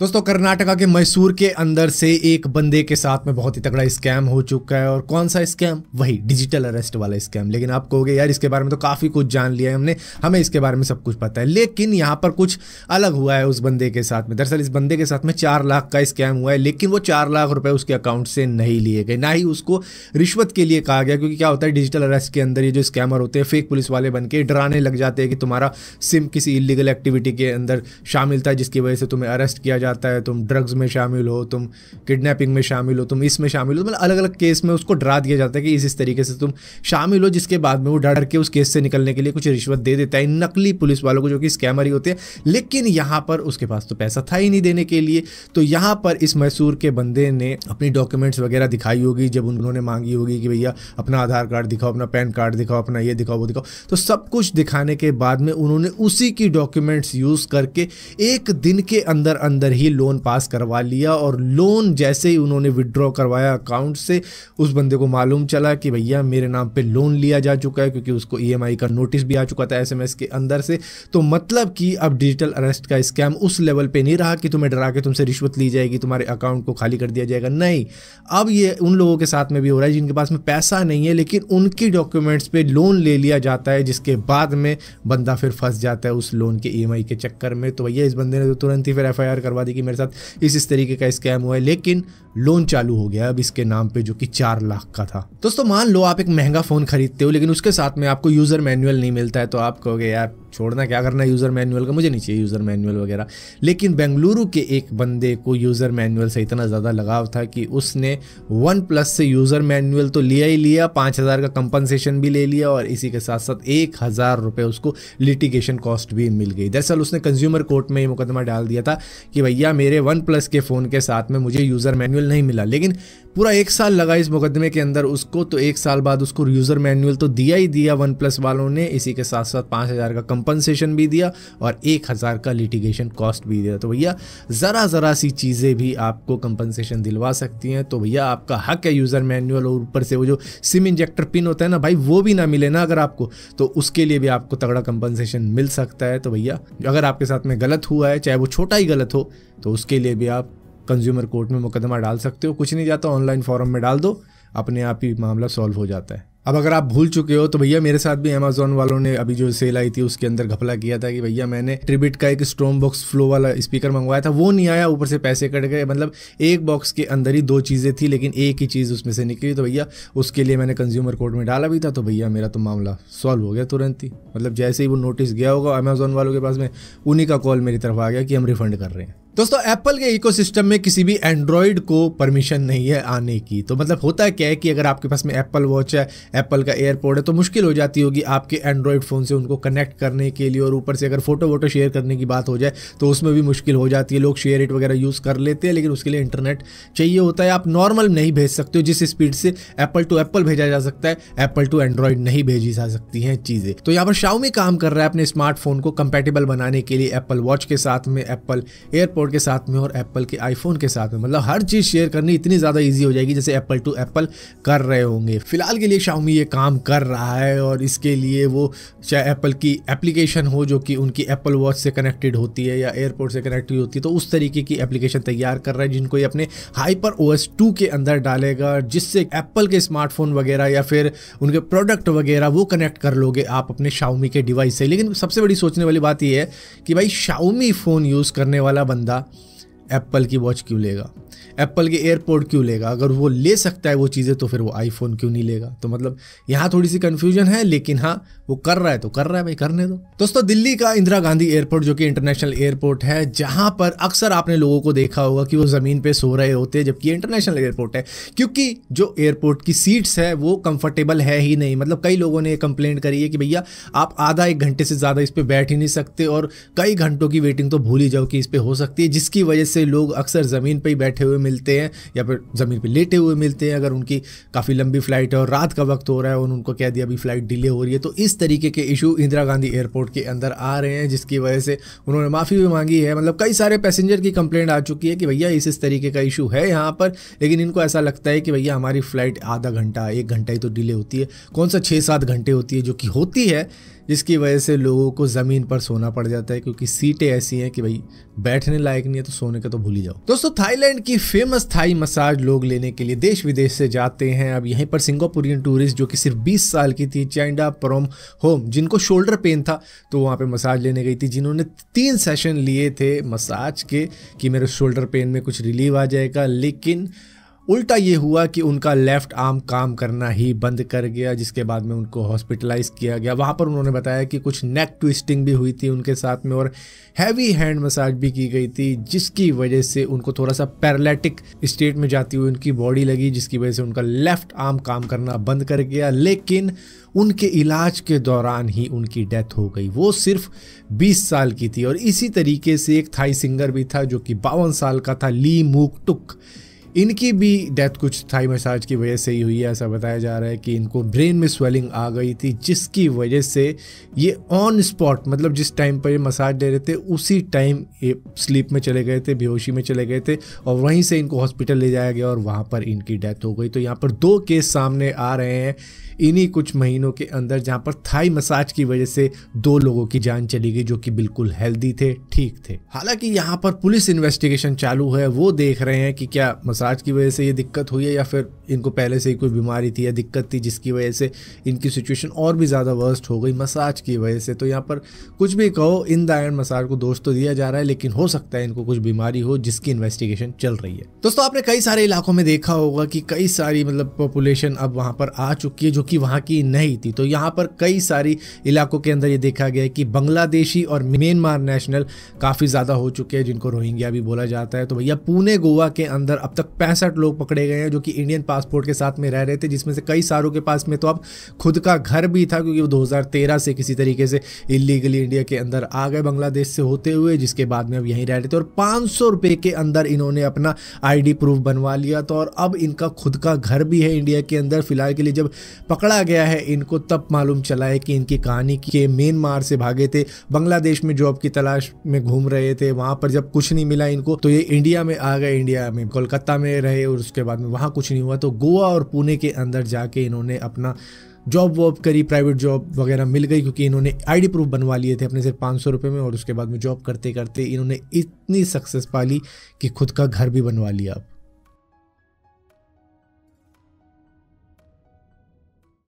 दोस्तों कर्नाटका के मैसूर के अंदर से एक बंदे के साथ में बहुत ही तगड़ा स्कैम हो चुका है। और कौन सा स्कैम? वही डिजिटल अरेस्ट वाला स्कैम। लेकिन आप कहोगे यार इसके बारे में तो काफ़ी कुछ जान लिया है हमने, हमें इसके बारे में सब कुछ पता है। लेकिन यहाँ पर कुछ अलग हुआ है उस बंदे के साथ में। दरअसल इस बंदे के साथ में 4 लाख का स्कैम हुआ है, लेकिन वो 4 लाख रुपए उसके अकाउंट से नहीं लिए गए, ना ही उसको रिश्वत के लिए कहा गया। क्योंकि क्या होता है डिजिटल अरेस्ट के अंदर ये जो स्कैमर होते हैं फेक पुलिस वाले बन के डराने लग जाते हैं कि तुम्हारा सिम किसी इलीगल एक्टिविटी के अंदर शामिल था जिसकी वजह से तुम्हें अरेस्ट किया जाता है, तुम ड्रग्स में शामिल हो, तुम किडनैपिंग में शामिल हो, तुम इसमें शामिल हो। मतलब अलग अलग केस में उसको डरा दिया जाता है कि इस तरीके से तुम शामिल हो, जिसके बाद में वो डर के उस केस से निकलने के लिए कुछ रिश्वत दे देता है नकली पुलिस वालों को जो कि स्कैमर ही होते हैं। लेकिन यहाँ पर उसके पास तो पैसा था ही नहीं देने के लिए। तो यहाँ पर इस मैसूर के बंदे ने अपनी डॉक्यूमेंट्स वगैरह दिखाई होगी, जब उन्होंने मांगी होगी कि भैया अपना आधार कार्ड दिखाओ, अपना पैन कार्ड दिखाओ, अपना ये दिखाओ वो दिखाओ। तो सब कुछ दिखाने के बाद में उन्होंने उसी की डॉक्यूमेंट्स यूज़ करके एक दिन के अंदर अंदर ही लोन पास करवा लिया। और लोन जैसे ही उन्होंने विड्रॉ करवाया अकाउंट से, उस बंदे को मालूम चला कि भैया मेरे नाम पे लोन लिया जा चुका है, क्योंकि उसको ईएमआई का नोटिस भी आ चुका था एसएमएस के अंदर से। तो मतलब कि अब डिजिटल अरेस्ट का स्कैम उस लेवल पे नहीं रहा कि तुम्हें डरा के तुमसे रिश्वत ली जाएगी, तुम्हारे अकाउंट को खाली कर दिया जाएगा। नहीं, अब ये उन लोगों के साथ में भी हो रहा है जिनके पास में पैसा नहीं है, लेकिन उनकी डॉक्यूमेंट्स पे लोन ले लिया जाता है, जिसके बाद में बंदा फिर फंस जाता है उस लोन के ईएमआई के चक्कर में। तो भैया इस बंदे ने तो तुरंत ही फिर एफआईआर करवा दी कि मेरे साथ इस तरीके का स्कैम हुआ है। लेकिन लोन चालू हो गया अब इसके नाम पे, जो कि 4 लाख का था। दोस्तों मान लो आप एक महंगा फोन खरीदते हो, लेकिन उसके साथ में आपको यूजर मैनुअल नहीं मिलता है। तो आप कहोगे यार छोड़ना, क्या करना है यूजर मैनुअल का, मुझे नहीं चाहिए यूजर मैनुअल वगैरह। लेकिन बेंगलुरु के एक बंदे को यूजर मैनुअल से इतना ज़्यादा लगाव था कि उसने OnePlus से यूजर मैनुअल तो लिया ही लिया, 5,000 का कंपनसेशन भी ले लिया, और इसी के साथ साथ 1,000 रुपये उसको लिटिगेशन कॉस्ट भी मिल गई। दरअसल उसने कंज्यूमर कोर्ट में ये मुकदमा डाल दिया था कि भैया मेरे OnePlus के फ़ोन के साथ में मुझे यूज़र मैनुअल नहीं मिला। लेकिन पूरा 1 साल लगा इस मुकदमे के अंदर उसको। तो 1 साल बाद उसको यूज़र मैनुअल तो दिया ही दिया OnePlus वालों ने, इसी के साथ साथ 5,000 का कंपनसेशन भी दिया और 1,000 का लिटिगेशन कॉस्ट भी दिया। तो भैया ज़रा सी चीज़ें भी आपको कंपनसेशन दिलवा सकती हैं। तो भैया आपका हक है यूज़र मैनुअल, और ऊपर से वो जो सिम इंजेक्टर पिन होता है ना भाई, वो भी ना मिले ना अगर आपको, तो उसके लिए भी आपको तगड़ा कंपनसेशन मिल सकता है। तो भैया अगर आपके साथ में गलत हुआ है, चाहे वो छोटा ही गलत हो, तो उसके लिए भी आप कंज्यूमर कोर्ट में मुकदमा डाल सकते हो। कुछ नहीं जाता, ऑनलाइन फॉर्म में डाल दो, अपने आप ही मामला सॉल्व हो जाता है। अब अगर आप भूल चुके हो तो भैया मेरे साथ भी अमेजोन वालों ने अभी जो सेल आई थी उसके अंदर घपला किया था कि भैया मैंने ट्रिबिट का एक स्टॉर्म बॉक्स फ्लो वाला स्पीकर मंगवाया था, वो नहीं आया, ऊपर से पैसे कट गए। मतलब एक बॉक्स के अंदर ही 2 चीज़ें थी, लेकिन एक ही चीज़ उसमें से निकली। तो भैया उसके लिए मैंने कंज्यूमर कोर्ट में डाला भी था। तो भैया मेरा तो मामला सॉल्व हो गया तुरंत ही। मतलब जैसे ही वो नोटिस गया होगा अमेजोन वालों के पास में, उन्हीं का कॉल मेरी तरफ आ गया कि हम रिफंड कर रहे हैं। दोस्तों एप्पल के इकोसिस्टम में किसी भी एंड्रॉयड को परमिशन नहीं है आने की। तो मतलब होता है क्या है कि अगर आपके पास में एप्पल वॉच है, एप्पल का एयरपोर्ट है, तो मुश्किल हो जाती होगी आपके एंड्रॉयड फ़ोन से उनको कनेक्ट करने के लिए। और ऊपर से अगर फोटो वोटो शेयर करने की बात हो जाए तो उसमें भी मुश्किल हो जाती है। लोग शेयर इट वगैरह यूज़ कर लेते हैं, लेकिन उसके लिए इंटरनेट चाहिए होता है। आप नॉर्मल नहीं भेज सकते हो जिस स्पीड से एप्पल टू एप्पल भेजा जा सकता है, एप्पल टू एंड्रॉयड नहीं भेजी जा सकती हैं चीज़ें। तो यहाँ पर शाओमी काम कर रहा है अपने स्मार्टफोन को कंपैटिबल बनाने के लिए एप्पल वॉच के साथ में, एप्पल एयरपोर्ट के साथ में और एप्पल के आईफोन के साथ में। मतलब हर चीज शेयर करनी इतनी ज्यादा इजी हो जाएगी जैसे एप्पल टू एप्पल कर रहे होंगे। फिलहाल के लिए शाओमी ये काम कर रहा है, और इसके लिए वो चाहे एप्पल की एप्लीकेशन हो जो कि उनकी एप्पल वॉच से कनेक्टेड होती है या एयरपोर्ट से कनेक्टेड होती है, तो उस तरीके की एप्लीकेशन तैयार कर रहा है जिनको ये अपने हाइपर OS 2 के अंदर डालेगा, जिससे एप्पल के स्मार्टफोन वगैरह या फिर उनके प्रोडक्ट वगैरह वो कनेक्ट कर लोगे आप अपने शाओमी के डिवाइस से। लेकिन सबसे बड़ी सोचने वाली बात यह है कि भाई शाओमी फ़ोन यूज़ करने वाला बंदा एप्पल की वॉच क्यों लेगा, एप्पल के एयरपोर्ट क्यों लेगा? अगर वो ले सकता है वो चीज़ें तो फिर वो आईफोन क्यों नहीं लेगा? तो मतलब यहाँ थोड़ी सी कंफ्यूजन है, लेकिन हाँ वो कर रहा है तो कर रहा है भाई, करने दो। दोस्तों दिल्ली का इंदिरा गांधी एयरपोर्ट जो कि इंटरनेशनल एयरपोर्ट है, जहाँ पर अक्सर आपने लोगों को देखा होगा कि वो ज़मीन पे सो रहे होते हैं, जबकि इंटरनेशनल एयरपोर्ट है। क्योंकि जो एयरपोर्ट की सीट्स है वो कंफर्टेबल है ही नहीं। मतलब कई लोगों ने कंप्लेंट करी है कि भैया आप आधा 1 घंटे से ज़्यादा इस पर बैठ ही नहीं सकते, और कई घंटों की वेटिंग तो भूल ही जाओ कि इस पर हो सकती है, जिसकी वजह से लोग अक्सर ज़मीन पर ही बैठे हुए मिलते हैं या फिर ज़मीन पे लेटे हुए मिलते हैं। अगर उनकी काफ़ी लंबी फ्लाइट है और रात का वक्त हो रहा है और उनको कह दिया अभी फ्लाइट डिले हो रही है, तो इस तरीके के इशू इंदिरा गांधी एयरपोर्ट के अंदर आ रहे हैं, जिसकी वजह से उन्होंने माफ़ी भी मांगी है। मतलब कई सारे पैसेंजर की कंप्लेंट आ चुकी है कि भैया इस तरीके का इशू है यहाँ पर, लेकिन इनको ऐसा लगता है कि भैया हमारी फ़्लाइट आधा घंटा 1 घंटा ही तो डिले होती है, कौन सा 6-7 घंटे होती है, जो कि होती है, जिसकी वजह से लोगों को ज़मीन पर सोना पड़ जाता है, क्योंकि सीटें ऐसी हैं कि भाई बैठने लायक नहीं है, तो सोने का तो भूल ही जाओ। दोस्तों, थाईलैंड की फेमस थाई मसाज लोग लेने के लिए देश विदेश से जाते हैं। अब यहीं पर सिंगापुरियन टूरिस्ट जो कि सिर्फ 20 साल की थी, चाइंडा परम होम, जिनको शोल्डर पेन था तो वहाँ पे मसाज लेने गई थी, जिन्होंने 3 सेशन लिए थे मसाज के कि मेरे शोल्डर पेन में कुछ रिलीव आ जाएगा, लेकिन उल्टा ये हुआ कि उनका लेफ्ट आर्म काम करना ही बंद कर गया, जिसके बाद में उनको हॉस्पिटलाइज किया गया। वहाँ पर उन्होंने बताया कि कुछ नेक ट्विस्टिंग भी हुई थी उनके साथ में और हैवी हैंड मसाज भी की गई थी, जिसकी वजह से उनको थोड़ा सा पैरालिटिक स्टेट में जाती हुई उनकी बॉडी लगी, जिसकी वजह से उनका लेफ्ट आर्म काम करना बंद कर गया। लेकिन उनके इलाज के दौरान ही उनकी डेथ हो गई। वो सिर्फ 20 साल की थी। और इसी तरीके से एक थाई सिंगर भी था जो कि 52 साल का था, ली मूक टुक। इनकी भी डेथ कुछ थाई मसाज की वजह से ही हुई है। ऐसा बताया जा रहा है कि इनको ब्रेन में स्वेलिंग आ गई थी, जिसकी वजह से ये ऑन स्पॉट, मतलब जिस टाइम पर ये मसाज ले रहे थे उसी टाइम ये स्लीप में चले गए थे, बेहोशी में चले गए थे, और वहीं से इनको हॉस्पिटल ले जाया गया और वहाँ पर इनकी डेथ हो गई। तो यहाँ पर 2 केस सामने आ रहे हैं इन्हीं कुछ महीनों के अंदर, जहाँ पर थाई मसाज की वजह से 2 लोगों की जान चली गई जो कि बिल्कुल हेल्दी थे, ठीक थे। हालांकि यहाँ पर पुलिस इन्वेस्टिगेशन चालू है, वो देख रहे हैं कि क्या मसाज की वजह से ये दिक्कत हुई है या फिर इनको पहले से ही कोई बीमारी थी या दिक्कत थी जिसकी वजह से इनकी सिचुएशन और भी ज़्यादा वर्स्ट हो गई मसाज की वजह से। तो यहाँ पर कुछ भी कहो, इन द एंड मसाज को दोष तो दिया जा रहा है, लेकिन हो सकता है इनको कुछ बीमारी हो जिसकी इन्वेस्टिगेशन चल रही है। दोस्तों, आपने कई सारे इलाकों में देखा होगा कि कई सारी मतलब पॉपुलेशन अब वहाँ पर आ चुकी है जो कि वहाँ की नहीं थी। तो यहाँ पर कई सारी इलाकों के अंदर ये देखा गया है कि बांग्लादेशी और म्यांमार नेशनल काफ़ी ज़्यादा हो चुके हैं, जिनको रोहिंग्या भी बोला जाता है। तो भैया पुणे गोवा के अंदर अब तक 65 लोग पकड़े गए हैं जो कि इंडियन पासपोर्ट के साथ में रह रहे थे, जिसमें से कई सारों के पास में तो अब खुद का घर भी था, क्योंकि वो 2013 से किसी तरीके से इलीगली इंडिया के अंदर आ गए बांग्लादेश से होते हुए, जिसके बाद में अब यहीं रह रहे थे। और 500 रुपये के अंदर इन्होंने अपना ID प्रूफ बनवा लिया। तो और अब इनका खुद का घर भी है इंडिया के अंदर। फिलहाल के लिए जब पकड़ा गया है इनको, तब मालूम चला है कि इनकी कहानी के म्यांमार से भागे थे, बांग्लादेश में जॉब की तलाश में घूम रहे थे। वहां पर जब कुछ नहीं मिला इनको, तो ये इंडिया में आ गए। इंडिया में कोलकाता में रहे और उसके बाद में वहां कुछ नहीं हुआ, तो गोवा और पुणे के अंदर जाके इन्होंने अपना जॉब वॉब करी, प्राइवेट जॉब वगैरह मिल गई, क्योंकि इन्होंने ID प्रूफ बनवा लिए थे अपने सिर्फ 500 रुपये में। और उसके बाद में जॉब करते करते इन्होंने इतनी सक्सेस पाली कि खुद का घर भी बनवा लिया।